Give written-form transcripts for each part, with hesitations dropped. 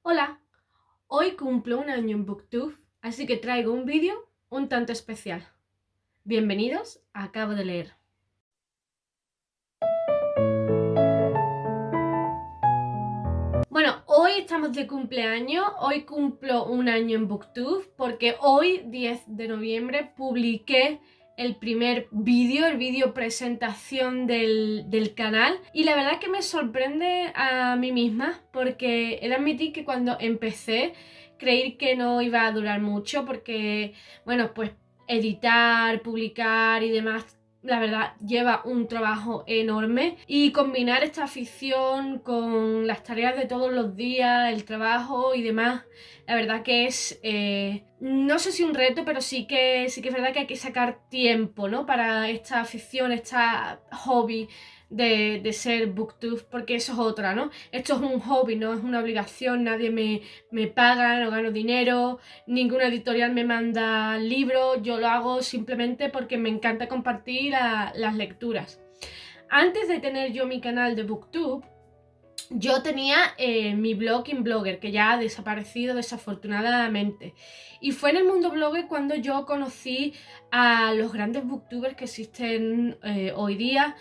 Hola, hoy cumplo un año en Booktube, así que traigo un vídeo un tanto especial. Bienvenidos a Acabo de leer. Bueno, hoy estamos de cumpleaños, hoy cumplo un año en Booktube porque hoy, 10 de noviembre, publiqué el primer vídeo, el vídeo presentación del canal, y la verdad que me sorprende a mí misma porque he de admitir que cuando empecé creí que no iba a durar mucho porque, bueno, pues editar, publicar y demás, la verdad, lleva un trabajo enorme, y combinar esta afición con las tareas de todos los días, el trabajo y demás, la verdad que es, no sé si un reto, pero sí que es verdad que hay que sacar tiempo, ¿no? Para esta afición, esta hobby de ser booktube, porque eso es otra, ¿no? Esto es un hobby, no es una obligación, nadie me paga, no gano dinero, ninguna editorial me manda libros, yo lo hago simplemente porque me encanta compartir las lecturas. Antes de tener yo mi canal de Booktube, yo tenía mi blog Blogger, que ya ha desaparecido desafortunadamente. Y fue en el mundo blogger cuando yo conocí a los grandes booktubers que existen hoy día,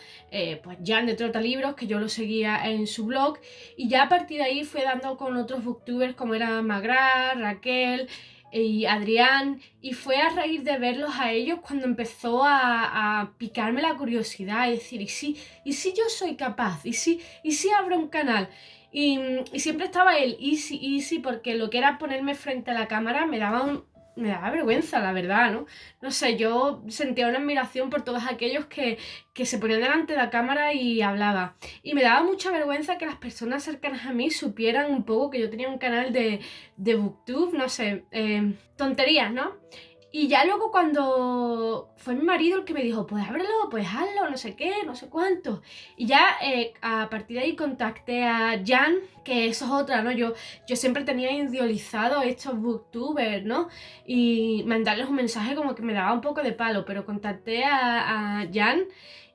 pues Jan de Trotalibros, que yo lo seguía en su blog, y ya a partir de ahí fue dando con otros booktubers como era Magra, Raquel y Adrián, y fue a raíz de verlos a ellos cuando empezó a picarme la curiosidad y decir, ¿y si yo soy capaz? ¿Y si abro un canal? Y siempre estaba el easy, porque lo que era ponerme frente a la cámara me daba vergüenza, la verdad, ¿no? No sé, yo sentía una admiración por todos aquellos que se ponían delante de la cámara y hablaba. Y me daba mucha vergüenza que las personas cercanas a mí supieran un poco que yo tenía un canal de Booktube, no sé, tonterías, ¿no? Y ya luego cuando fue mi marido el que me dijo, pues ábrelo, pues hazlo, no sé qué, no sé cuánto. Y ya a partir de ahí contacté a Jan, que eso es otra, ¿no? Yo siempre tenía idealizado a estos booktubers, ¿no? Y mandarles un mensaje como que me daba un poco de palo, pero contacté a Jan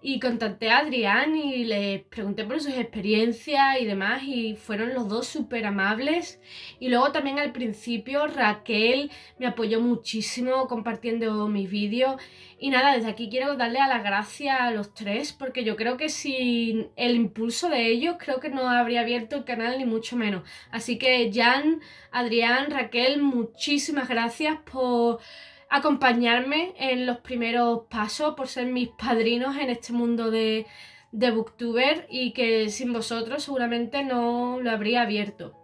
y contacté a Adrián y les pregunté por sus experiencias y demás, y fueron los dos súper amables. Y luego también al principio Raquel me apoyó muchísimo compartiendo mis vídeos. Y nada, desde aquí quiero darle a las gracias a los tres, porque yo creo que sin el impulso de ellos, creo que no habría abierto el canal ni mucho menos. Así que Jan, Adrián, Raquel, muchísimas gracias por acompañarme en los primeros pasos, por ser mis padrinos en este mundo de booktuber, y que sin vosotros seguramente no lo habría abierto.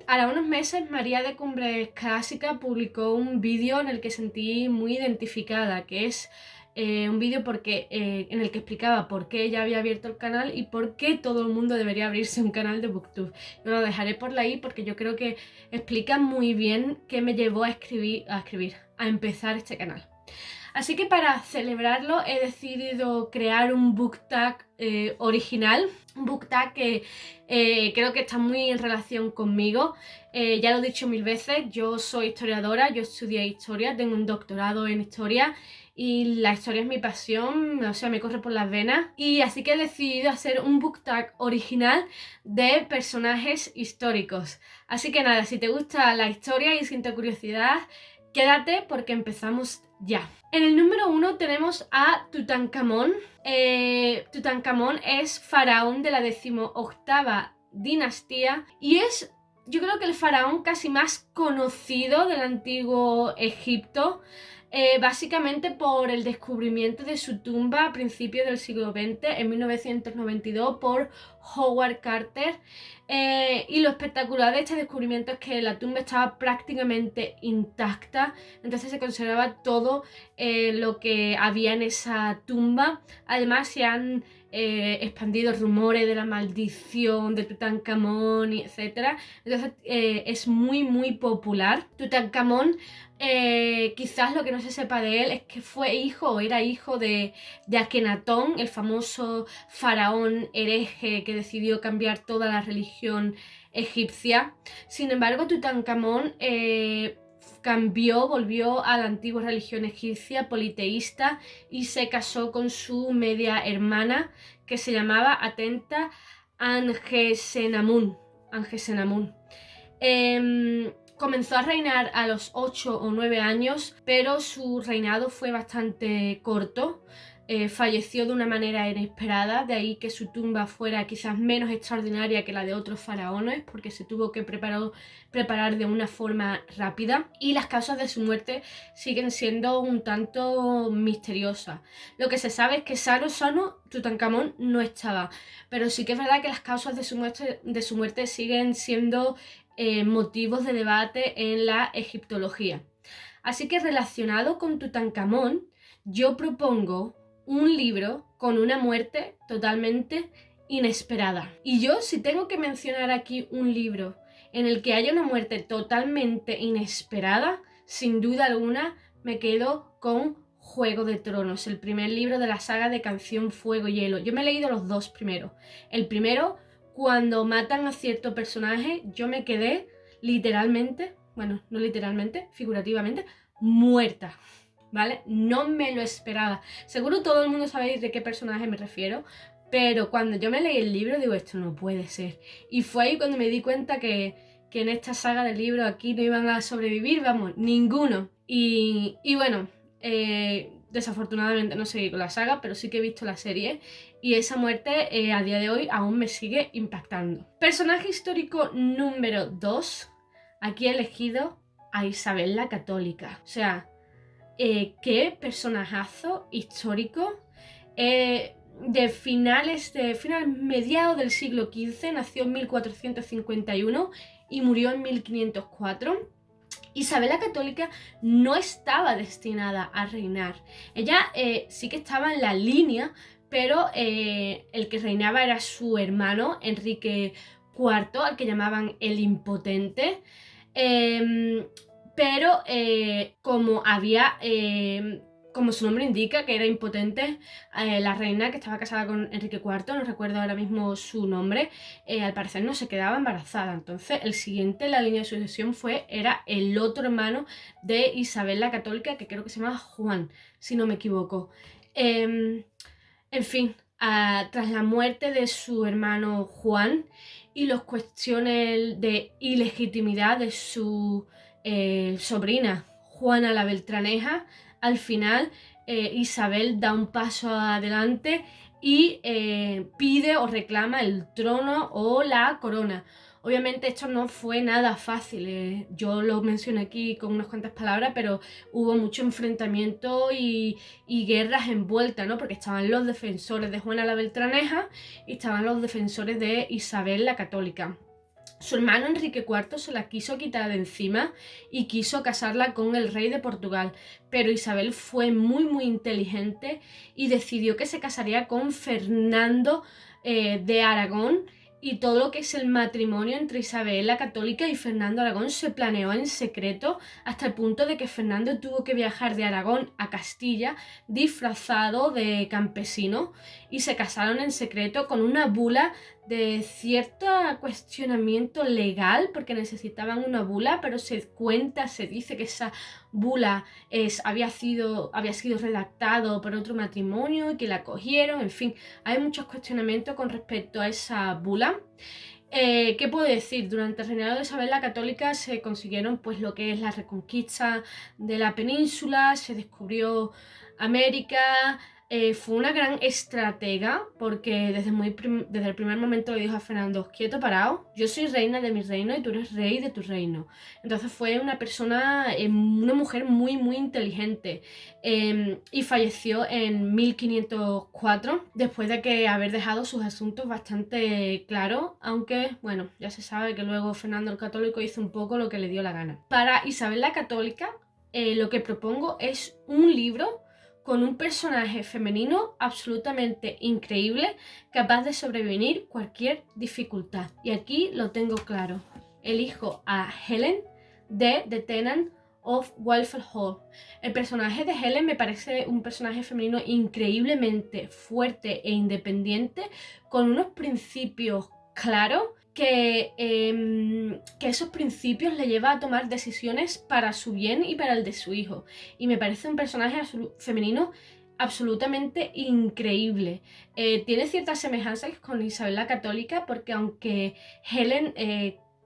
Ahora unos meses María de Cumbres Clásica publicó un vídeo en el que sentí muy identificada, que es un vídeo en el que explicaba por qué ella había abierto el canal y por qué todo el mundo debería abrirse un canal de Booktube. Yo lo dejaré por ahí porque yo creo que explica muy bien qué me llevó a empezar este canal. Así que para celebrarlo he decidido crear un book tag original, un book tag que creo que está muy en relación conmigo. Ya lo he dicho mil veces, yo soy historiadora, yo estudié historia, tengo un doctorado en historia y la historia es mi pasión, o sea, me corre por las venas. Y así que he decidido hacer un book tag original de personajes históricos. Así que nada, si te gusta la historia y sientes curiosidad, quédate porque empezamos ya. En el número 1 tenemos a Tutankamón. Tutankamón es faraón de la 18ª dinastía y es, yo creo que el faraón casi más conocido del antiguo Egipto, básicamente por el descubrimiento de su tumba a principios del siglo XX, en 1992, por Howard Carter. Y lo espectacular de este descubrimiento es que la tumba estaba prácticamente intacta, entonces se conservaba todo lo que había en esa tumba. Además se han expandido rumores de la maldición de Tutankamón, etc. Entonces es muy popular. Tutankamón, quizás lo que no se sepa de él es que era hijo de Akenatón, el famoso faraón hereje que decidió cambiar toda la religión egipcia. Sin embargo, Tutankamón volvió a la antigua religión egipcia politeísta y se casó con su media hermana, que se llamaba, atenta, Angesenamun. Comenzó a reinar a los 8 o 9 años, pero su reinado fue bastante corto. Falleció de una manera inesperada, de ahí que su tumba fuera quizás menos extraordinaria que la de otros faraones, porque se tuvo que preparar de una forma rápida, y las causas de su muerte siguen siendo un tanto misteriosas. Lo que se sabe es que sano Tutankamón no estaba, pero sí que es verdad que las causas de su muerte siguen siendo motivos de debate en la egiptología. Así que relacionado con Tutankamón, yo propongo un libro con una muerte totalmente inesperada. Y yo, si tengo que mencionar aquí un libro en el que haya una muerte totalmente inesperada, sin duda alguna me quedo con Juego de Tronos, el primer libro de la saga de Canción Fuego y Hielo. Yo me he leído los dos primeros. El primero, cuando matan a cierto personaje, yo me quedé literalmente, bueno, no literalmente, figurativamente, muerta, ¿vale? No me lo esperaba. Seguro todo el mundo sabéis de qué personaje me refiero, pero cuando yo me leí el libro digo, esto no puede ser. Y fue ahí cuando me di cuenta que en esta saga del libro aquí no iban a sobrevivir, vamos, ninguno. Y bueno, desafortunadamente no seguí con la saga, pero sí que he visto la serie y esa muerte a día de hoy aún me sigue impactando. Personaje histórico número 2, aquí he elegido a Isabel la Católica. O sea, qué personajazo histórico. Mediados del siglo XV, nació en 1451 y murió en 1504. Isabel la Católica no estaba destinada a reinar. Ella sí que estaba en la línea, pero el que reinaba era su hermano Enrique IV, al que llamaban el Impotente. Pero como su nombre indica, que era impotente, la reina que estaba casada con Enrique IV, no recuerdo ahora mismo su nombre, al parecer no se quedaba embarazada. Entonces el siguiente en la línea de sucesión era el otro hermano de Isabel la Católica, que creo que se llama Juan, si no me equivoco. En fin, tras la muerte de su hermano Juan y las cuestiones de ilegitimidad de su sobrina Juana la Beltraneja, al final Isabel da un paso adelante y pide o reclama el trono o la corona. Obviamente esto no fue nada fácil, yo lo mencioné aquí con unas cuantas palabras, pero hubo mucho enfrentamiento y guerras envueltas, ¿no? Porque estaban los defensores de Juana la Beltraneja y estaban los defensores de Isabel la Católica. Su hermano Enrique IV se la quiso quitar de encima y quiso casarla con el rey de Portugal, pero Isabel fue muy inteligente y decidió que se casaría con Fernando de Aragón, y todo lo que es el matrimonio entre Isabel la Católica y Fernando de Aragón se planeó en secreto, hasta el punto de que Fernando tuvo que viajar de Aragón a Castilla disfrazado de campesino, y se casaron en secreto con una bula de cierto cuestionamiento legal, porque necesitaban una bula, pero se dice que esa bula había sido redactado por otro matrimonio y que la cogieron. En fin, hay muchos cuestionamientos con respecto a esa bula. ¿Qué puedo decir? Durante el reinado de Isabel la Católica se consiguieron pues lo que es la reconquista de la península, se descubrió América. Fue una gran estratega, porque desde el primer momento le dijo a Fernando: quieto, parado, yo soy reina de mi reino y tú eres rey de tu reino. Entonces fue una mujer muy inteligente, y falleció en 1504 después de haber dejado sus asuntos bastante claros, aunque bueno, ya se sabe que luego Fernando el Católico hizo un poco lo que le dio la gana. Para Isabel la Católica, lo que propongo es un libro con un personaje femenino absolutamente increíble, capaz de sobrevivir cualquier dificultad. Y aquí lo tengo claro. Elijo a Helen de The Tenant of Walford Hall. El personaje de Helen me parece un personaje femenino increíblemente fuerte e independiente, con unos principios claros, que esos principios le lleva a tomar decisiones para su bien y para el de su hijo. Y me parece un personaje femenino absolutamente increíble. Tiene ciertas semejanzas con Isabel la Católica, porque aunque Helen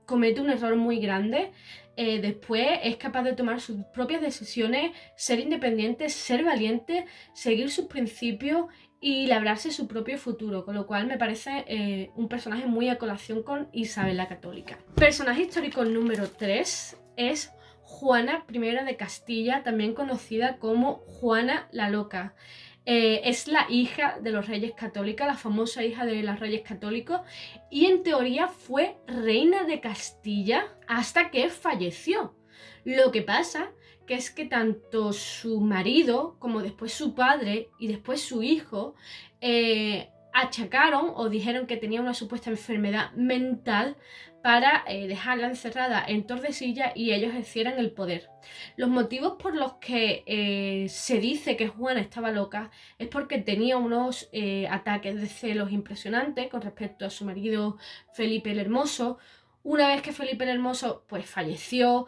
comete un error muy grande, después es capaz de tomar sus propias decisiones, ser independiente, ser valiente, seguir sus principios y labrarse su propio futuro, con lo cual me parece un personaje muy a colación con Isabel la Católica. Personaje histórico número 3 es Juana I de Castilla, también conocida como Juana la Loca. Es la hija de los Reyes Católicos, la famosa hija de los Reyes Católicos, y en teoría fue reina de Castilla hasta que falleció. Lo que pasa que es que tanto su marido como después su padre y después su hijo achacaron o dijeron que tenía una supuesta enfermedad mental para dejarla encerrada en Tordesillas y ellos ejercieran el poder. Los motivos por los que se dice que Juana estaba loca es porque tenía unos ataques de celos impresionantes con respecto a su marido Felipe el Hermoso. Una vez que Felipe el Hermoso pues falleció,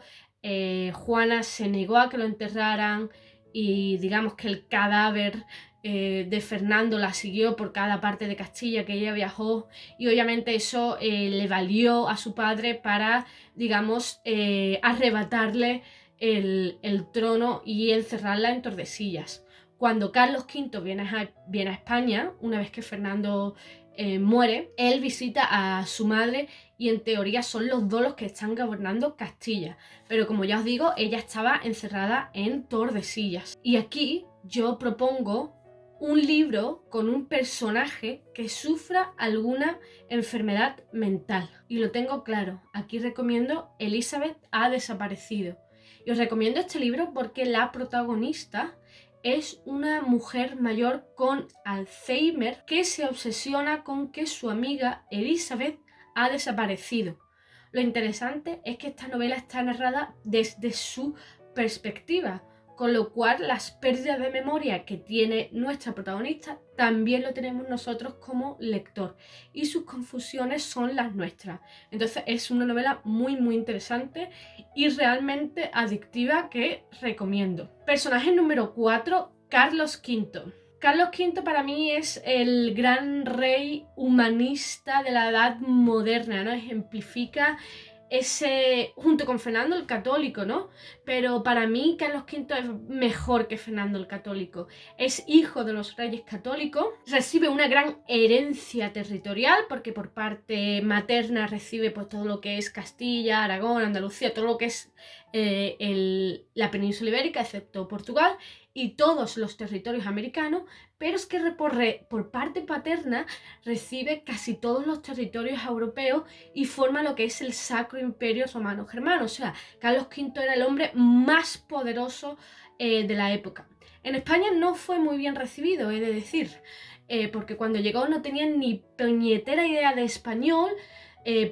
Juana se negó a que lo enterraran y digamos que el cadáver de Fernando la siguió por cada parte de Castilla que ella viajó, y obviamente eso le valió a su padre para, digamos, arrebatarle el trono y encerrarla en Tordesillas. Cuando Carlos V viene a España, una vez que Fernando muere, él visita a su madre y en teoría son los dos los que están gobernando Castilla. Pero como ya os digo, ella estaba encerrada en Tordesillas. Y aquí yo propongo un libro con un personaje que sufra alguna enfermedad mental. Y lo tengo claro, aquí recomiendo Elizabeth ha desaparecido. Y os recomiendo este libro porque la protagonista es una mujer mayor con Alzheimer que se obsesiona con que su amiga Elizabeth ha desaparecido. Lo interesante es que esta novela está narrada desde su perspectiva, con lo cual las pérdidas de memoria que tiene nuestra protagonista también lo tenemos nosotros como lector y sus confusiones son las nuestras. Entonces es una novela muy interesante y realmente adictiva que recomiendo. Personaje número 4, Carlos V. Carlos V para mí es el gran rey humanista de la Edad Moderna, ¿no? Ejemplifica ese, junto con Fernando el Católico, ¿no? Pero para mí Carlos V es mejor que Fernando el Católico. Es hijo de los Reyes Católicos, recibe una gran herencia territorial porque por parte materna recibe pues todo lo que es Castilla, Aragón, Andalucía, todo lo que es la península ibérica, excepto Portugal, y todos los territorios americanos, pero es que por parte paterna recibe casi todos los territorios europeos y forma lo que es el Sacro Imperio Romano Germano. O sea, Carlos V era el hombre más poderoso de la época. En España no fue muy bien recibido, he de decir, porque cuando llegó no tenía ni puñetera idea de español.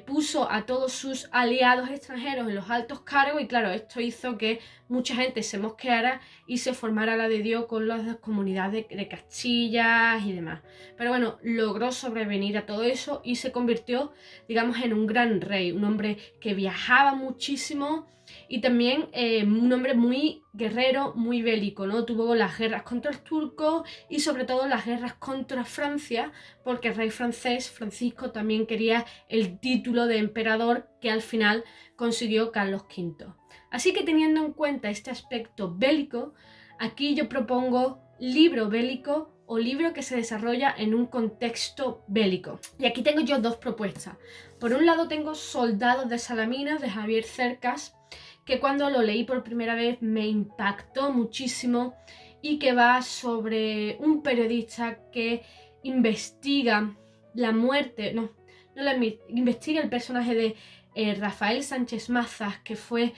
Puso a todos sus aliados extranjeros en los altos cargos y claro, esto hizo que mucha gente se mosqueara y se formara la de Dios con las comunidades de Castilla y demás. Pero bueno, logró sobrevenir a todo eso y se convirtió, digamos, en un gran rey, un hombre que viajaba muchísimo y también un hombre muy guerrero, muy bélico, ¿no? Tuvo las guerras contra los turcos y sobre todo las guerras contra Francia, porque el rey francés, Francisco, también quería el título de emperador que al final consiguió Carlos V. Así que teniendo en cuenta este aspecto bélico, aquí yo propongo libro bélico o libro que se desarrolla en un contexto bélico. Y aquí tengo yo dos propuestas. Por un lado tengo Soldados de Salamina de Javier Cercas, que cuando lo leí por primera vez me impactó muchísimo y que va sobre un periodista que investiga la muerte, investiga el personaje de Rafael Sánchez Mazas, que fue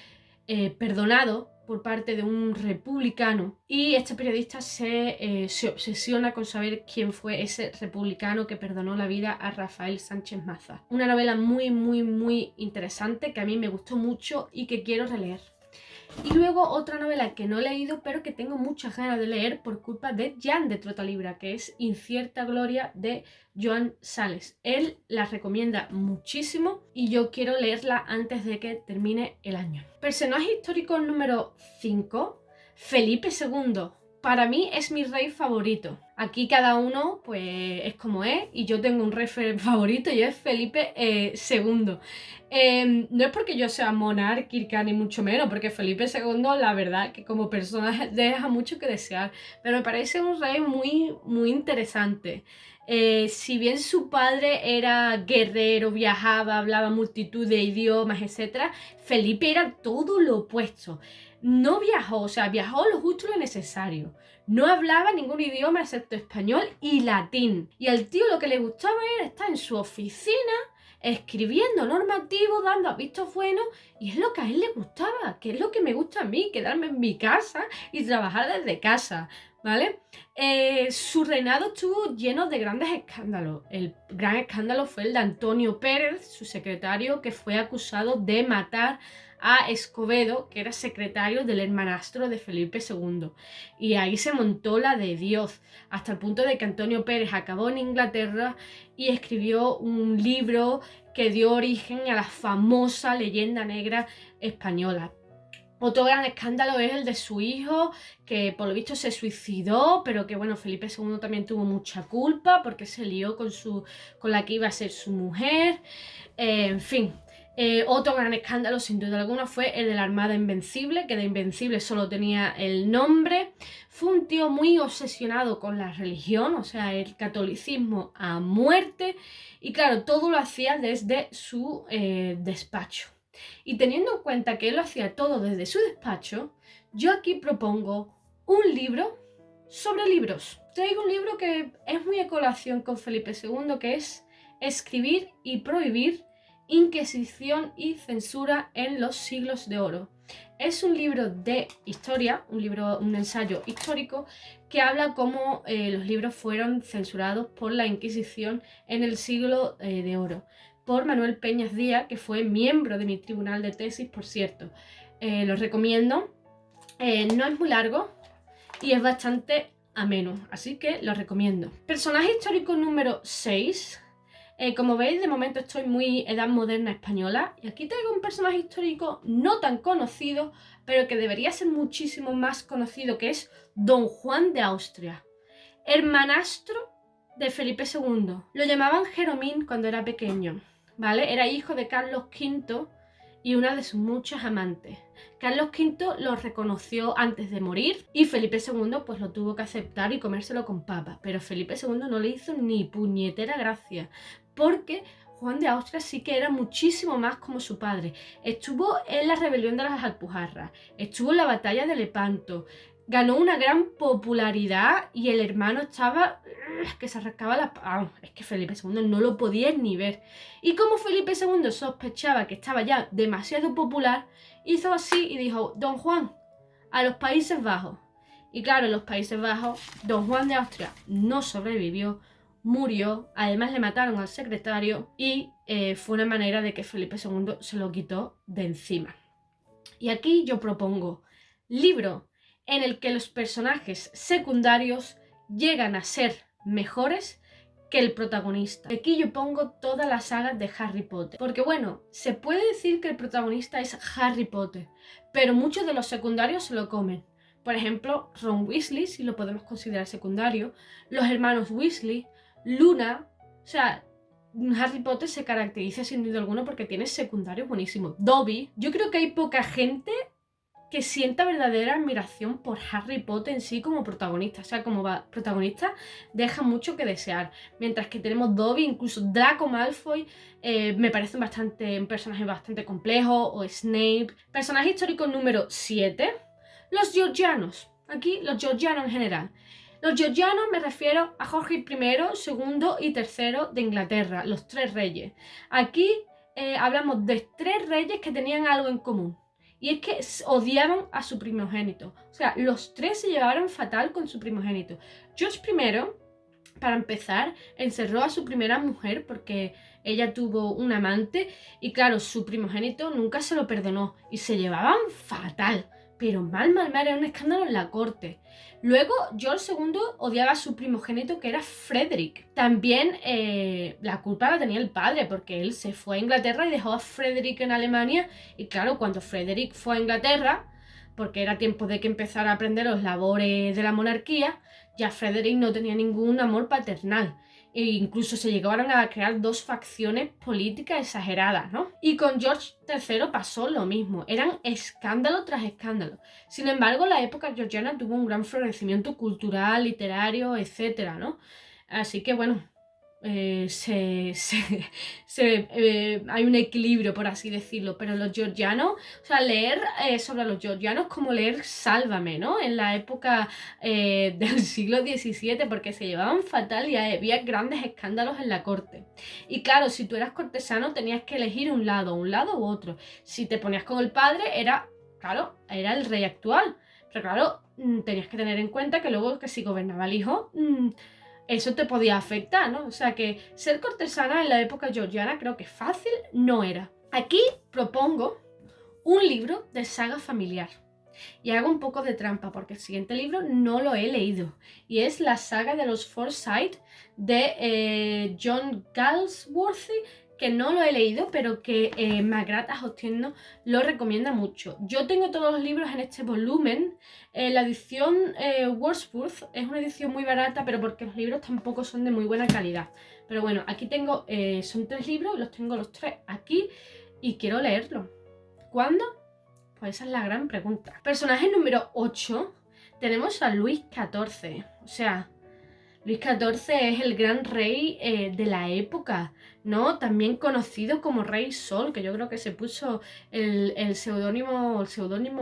perdonado por parte de un republicano, y este periodista se obsesiona con saber quién fue ese republicano que perdonó la vida a Rafael Sánchez Mazas. Una novela muy interesante que a mí me gustó mucho y que quiero releer. Y luego otra novela que no he leído pero que tengo muchas ganas de leer por culpa de Jan de Trotalibra, que es Incierta Gloria de Joan Sales. Él la recomienda muchísimo y yo quiero leerla antes de que termine el año. Personaje histórico número 5, Felipe II. para mí es mi rey favorito. Aquí cada uno pues es como es y yo tengo un rey favorito y es Felipe II. No es porque yo sea monárquica ni mucho menos, porque Felipe II la verdad que como persona deja mucho que desear, pero me parece un rey muy, muy interesante. Si bien su padre era guerrero, viajaba, hablaba multitud de idiomas, etc., Felipe era todo lo opuesto. No viajó, o sea, viajó lo justo y lo necesario. No hablaba ningún idioma excepto español y latín. Y al tío lo que le gustaba era estar en su oficina escribiendo normativos, dando vistos buenos, y es lo que a él le gustaba, que es lo que me gusta a mí, quedarme en mi casa y trabajar desde casa, ¿vale? Su reinado estuvo lleno de grandes escándalos. El gran escándalo fue el de Antonio Pérez, su secretario, que fue acusado de matar a Escobedo, que era secretario del hermanastro de Felipe II. Y ahí se montó la de Dios, hasta el punto de que Antonio Pérez acabó en Inglaterra y escribió un libro que dio origen a la famosa leyenda negra española. Otro gran escándalo es el de su hijo, que por lo visto se suicidó, pero que bueno, Felipe II también tuvo mucha culpa porque se lió con la que iba a ser su mujer. En fin, otro gran escándalo sin duda alguna fue el de la Armada Invencible, que de Invencible solo tenía el nombre. Fue un tío muy obsesionado con la religión, o sea, el catolicismo a muerte, y claro, todo lo hacía desde su despacho. Y teniendo en cuenta que él lo hacía todo desde su despacho, yo aquí propongo un libro sobre libros. Traigo un libro que es muy a colación con Felipe II, que es Escribir y prohibir, Inquisición y censura en los siglos de oro. Es un libro de historia, un ensayo histórico que habla cómo los libros fueron censurados por la Inquisición en el siglo de oro, por Manuel Peñas Díaz, que fue miembro de mi tribunal de tesis, por cierto. Lo recomiendo. No es muy largo y es bastante ameno, así que lo recomiendo. Personaje histórico número 6. Como veis, de momento estoy muy edad moderna española y aquí traigo un personaje histórico no tan conocido, pero que debería ser muchísimo más conocido, que es Don Juan de Austria, hermanastro de Felipe II. Lo llamaban Jeromín cuando era pequeño, ¿vale? Era hijo de Carlos V y una de sus muchas amantes. Carlos V lo reconoció antes de morir y Felipe II pues lo tuvo que aceptar y comérselo con papas, pero Felipe II no le hizo ni puñetera gracia, porque Juan de Austria sí que era muchísimo más como su padre. Estuvo en la rebelión de las Alpujarras, estuvo en la batalla de Lepanto, ganó una gran popularidad y el hermano estaba que se arrancaba la... es que Felipe II no lo podía ni ver. Y como Felipe II sospechaba que estaba ya demasiado popular, hizo así y dijo: Don Juan, a los Países Bajos. Y claro, en los Países Bajos, Don Juan de Austria no sobrevivió, murió, además le mataron al secretario y fue una manera de que Felipe II se lo quitó de encima. Y aquí yo propongo libro en el que los personajes secundarios llegan a ser mejores que el protagonista. Aquí yo pongo toda la saga de Harry Potter, porque bueno, se puede decir que el protagonista es Harry Potter, pero muchos de los secundarios se lo comen. Por ejemplo, Ron Weasley, si lo podemos considerar secundario, los hermanos Weasley, Luna, o sea, Harry Potter se caracteriza sin duda alguna porque tiene secundarios buenísimos. Dobby, yo creo que hay poca gente que sienta verdadera admiración por Harry Potter en sí como protagonista. O sea, como protagonista deja mucho que desear. Mientras que tenemos Dobby, incluso Draco Malfoy, me parece un personaje bastante complejo, o Snape. Personaje histórico número 7, los georgianos. Aquí, los georgianos en general. Los georgianos me refiero a Jorge I, II y III de Inglaterra, los tres reyes. Aquí hablamos de tres reyes que tenían algo en común. Y es que odiaban a su primogénito. O sea, los tres se llevaban fatal con su primogénito. George I, para empezar, encerró a su primera mujer porque ella tuvo un amante. Y claro, su primogénito nunca se lo perdonó. Y se llevaban fatal. Pero mal, era un escándalo en la corte. Luego, George II odiaba a su primogénito, que era Frederick. También la culpa la tenía el padre, porque él se fue a Inglaterra y dejó a Frederick en Alemania. Y claro, cuando Frederick fue a Inglaterra, porque era tiempo de que empezara a aprender los labores de la monarquía, ya Frederick no tenía ningún amor paternal. E incluso se llegaron a crear dos facciones políticas exageradas, ¿no? Y con George III pasó lo mismo, eran escándalo tras escándalo. Sin embargo, la época georgiana tuvo un gran florecimiento cultural, literario, etcétera, ¿no? Así que bueno, hay un equilibrio, por así decirlo, pero los georgianos, o sea, leer sobre los georgianos como leer Sálvame, ¿no? En la época del siglo XVII, porque se llevaban fatal y había grandes escándalos en la corte. Y claro, si tú eras cortesano tenías que elegir un lado u otro. Si te ponías con el padre, claro, era el rey actual. Pero claro, tenías que tener en cuenta que luego que si gobernaba el hijo, eso te podía afectar, ¿no? O sea que ser cortesana en la época georgiana creo que fácil no era. Aquí propongo un libro de saga familiar. Y hago un poco de trampa porque el siguiente libro no lo he leído. Y es la saga de los Forsyte de John Galsworthy, que no lo he leído, pero que Magrat Agostino lo recomienda mucho. Yo tengo todos los libros en este volumen. La edición Wordsworth es una edición muy barata, pero porque los libros tampoco son de muy buena calidad. Pero bueno, aquí tengo, son 3 libros, los tengo los 3 aquí y quiero leerlos. ¿Cuándo? Pues esa es la gran pregunta. Personaje número 8, tenemos a Luis XIV. O sea, Luis XIV es el gran rey de la época, ¿no? También conocido como Rey Sol, que yo creo que se puso el seudónimo,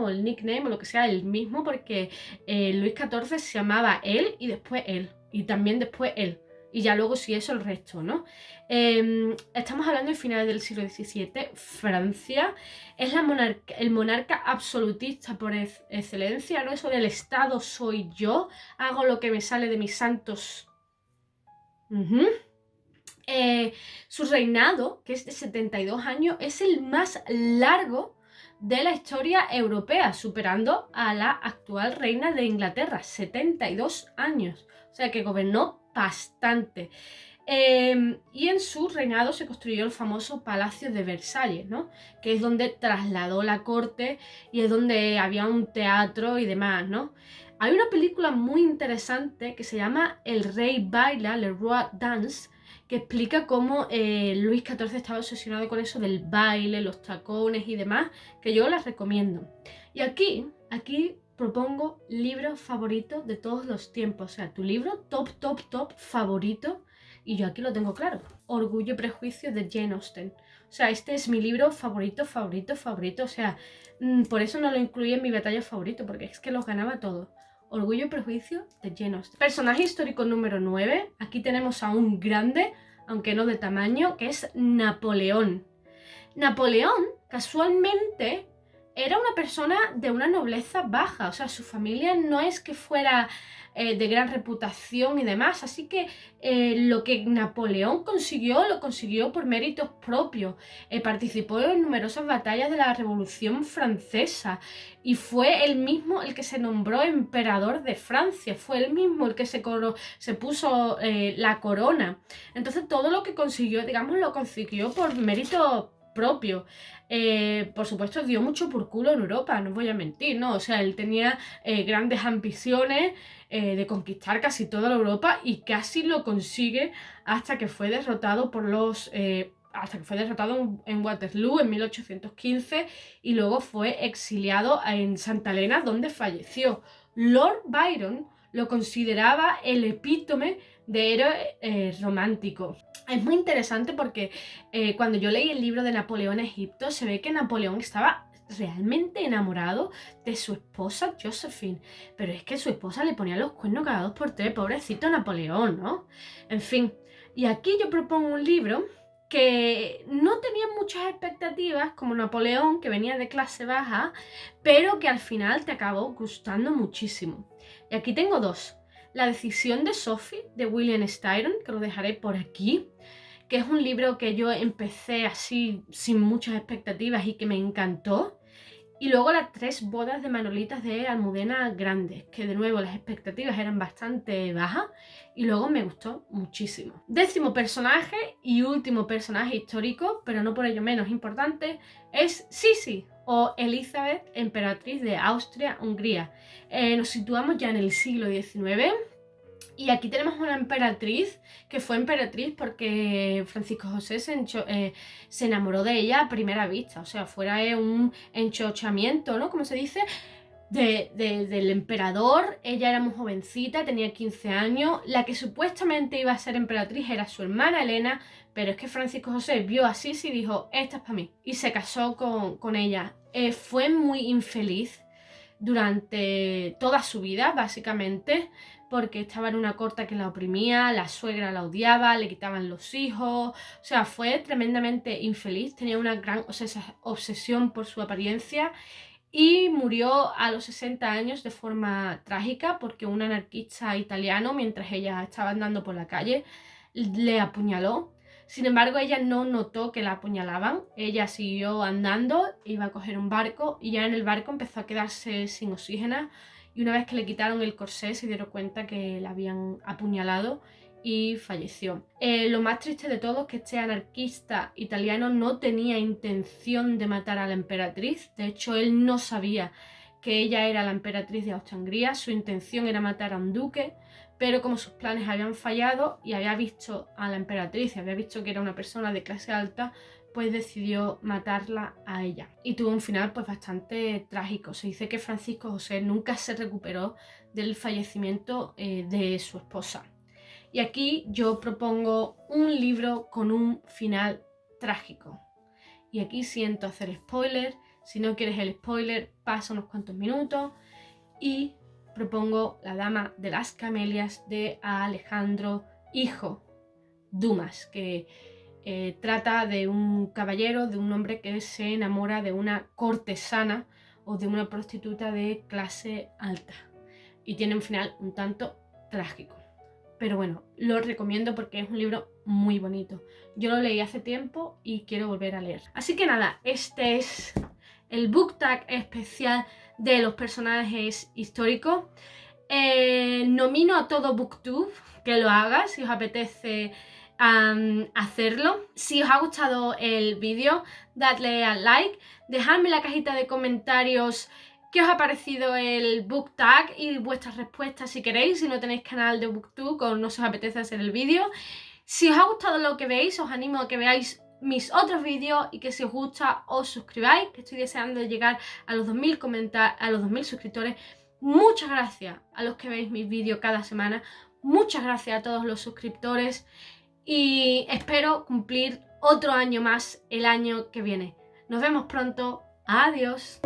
el nickname o lo que sea, el mismo, porque Luis XIV se llamaba él y después él, y también después él. Y ya luego sí eso el resto, ¿no? Estamos hablando del final del siglo XVII. Francia es el monarca absolutista por excelencia, ¿no? Eso del Estado soy yo, hago lo que me sale de mis santos. Su reinado, que es de 72 años, es el más largo de la historia europea, superando a la actual reina de Inglaterra, 72 años. O sea que gobernó bastante. Y en su reinado se construyó el famoso Palacio de Versalles, ¿no? Que es donde trasladó la corte y es donde había un teatro y demás, ¿no? Hay una película muy interesante que se llama El Rey Baila, Le Roi Danse, que explica cómo Luis XIV estaba obsesionado con eso del baile, los tacones y demás, que yo las recomiendo. Y aquí propongo libro favorito de todos los tiempos, o sea, tu libro top favorito. Y yo aquí lo tengo claro, Orgullo y Prejuicio de Jane Austen. O sea, este es mi libro favorito, o sea, por eso no lo incluí en mi batalla favorito, porque es que los ganaba todos. Orgullo y Prejuicio de Jane Austen. Personaje histórico número 9, aquí tenemos a un grande, aunque no de tamaño, que es Napoleón. Napoleón, casualmente, era una persona de una nobleza baja, o sea, su familia no es que fuera de gran reputación y demás, así que lo que Napoleón consiguió, lo consiguió por méritos propios. Participó en numerosas batallas de la Revolución Francesa y fue él mismo el que se nombró emperador de Francia, fue él mismo el que se puso la corona. Entonces todo lo que consiguió, digamos, lo consiguió por mérito propio. Por supuesto dio mucho por culo en Europa, no os voy a mentir, ¿no? O sea, él tenía grandes ambiciones de conquistar casi toda la Europa y casi lo consigue hasta que fue derrotado en Waterloo en 1815 y luego fue exiliado en Santa Elena, donde falleció. Lord Byron lo consideraba el epítome de héroe romántico. Es muy interesante porque cuando yo leí el libro de Napoleón Egipto, se ve que Napoleón estaba realmente enamorado de su esposa Josephine, pero es que su esposa le ponía los cuernos cada 2x3, pobrecito Napoleón, ¿no? En fin, y aquí yo propongo un libro que no tenía muchas expectativas, como Napoleón, que venía de clase baja, pero que al final te acabó gustando muchísimo. Y aquí tengo 2. La decisión de Sophie, de William Styron, que lo dejaré por aquí, que es un libro que yo empecé así sin muchas expectativas y que me encantó. Y luego las 3 bodas de Manolitas de Almudena Grandes, que de nuevo las expectativas eran bastante bajas y luego me gustó muchísimo. 10º personaje y último personaje histórico, pero no por ello menos importante, es Sisi, o Elizabeth, emperatriz de Austria-Hungría. Nos situamos ya en el siglo XIX. Y aquí tenemos una emperatriz que fue emperatriz porque Francisco José se enamoró de ella a primera vista. O sea, fuera un enchochamiento, ¿no? Como se dice, del emperador. Ella era muy jovencita, tenía 15 años. La que supuestamente iba a ser emperatriz era su hermana Elena, pero es que Francisco José vio a Sisi y dijo, esta es para mí. Y se casó con ella. Fue muy infeliz durante toda su vida, básicamente, porque estaba en una corte que la oprimía, la suegra la odiaba, le quitaban los hijos, o sea, fue tremendamente infeliz, tenía una gran obsesión por su apariencia y murió a los 60 años de forma trágica porque un anarquista italiano, mientras ella estaba andando por la calle, le apuñaló. Sin embargo, ella no notó que la apuñalaban, ella siguió andando, iba a coger un barco y ya en el barco empezó a quedarse sin oxígeno y una vez que le quitaron el corsé se dieron cuenta que la habían apuñalado y falleció. Lo más triste de todo es que este anarquista italiano no tenía intención de matar a la emperatriz, de hecho él no sabía que ella era la emperatriz de Austria-Hungría, su intención era matar a un duque, pero como sus planes habían fallado y había visto a la emperatriz y había visto que era una persona de clase alta, pues decidió matarla a ella. Y tuvo un final pues bastante trágico. Se dice que Francisco José nunca se recuperó del fallecimiento de su esposa. Y aquí yo propongo un libro con un final trágico. Y aquí siento hacer spoiler. Si no quieres el spoiler, pasa unos cuantos minutos y propongo La Dama de las Camelias de Alejandro Hijo Dumas, que trata de un caballero, de un hombre que se enamora de una cortesana o de una prostituta de clase alta. Y tiene un final un tanto trágico. Pero bueno, lo recomiendo porque es un libro muy bonito. Yo lo leí hace tiempo y quiero volver a leer. Así que nada, este es el book tag especial de los personajes históricos. Nomino a todo booktube que lo haga si os apetece hacerlo. Si os ha gustado el vídeo, dadle al like, dejadme en la cajita de comentarios qué os ha parecido el book tag y vuestras respuestas si queréis, si no tenéis canal de booktube o no se os apetece hacer el vídeo. Si os ha gustado lo que veis, os animo a que veáis mis otros vídeos y que si os gusta os suscribáis, que estoy deseando llegar a los 2000 suscriptores. Muchas gracias a los que veis mis vídeos cada semana, muchas gracias a todos los suscriptores y espero cumplir otro año más el año que viene. Nos vemos pronto, adiós.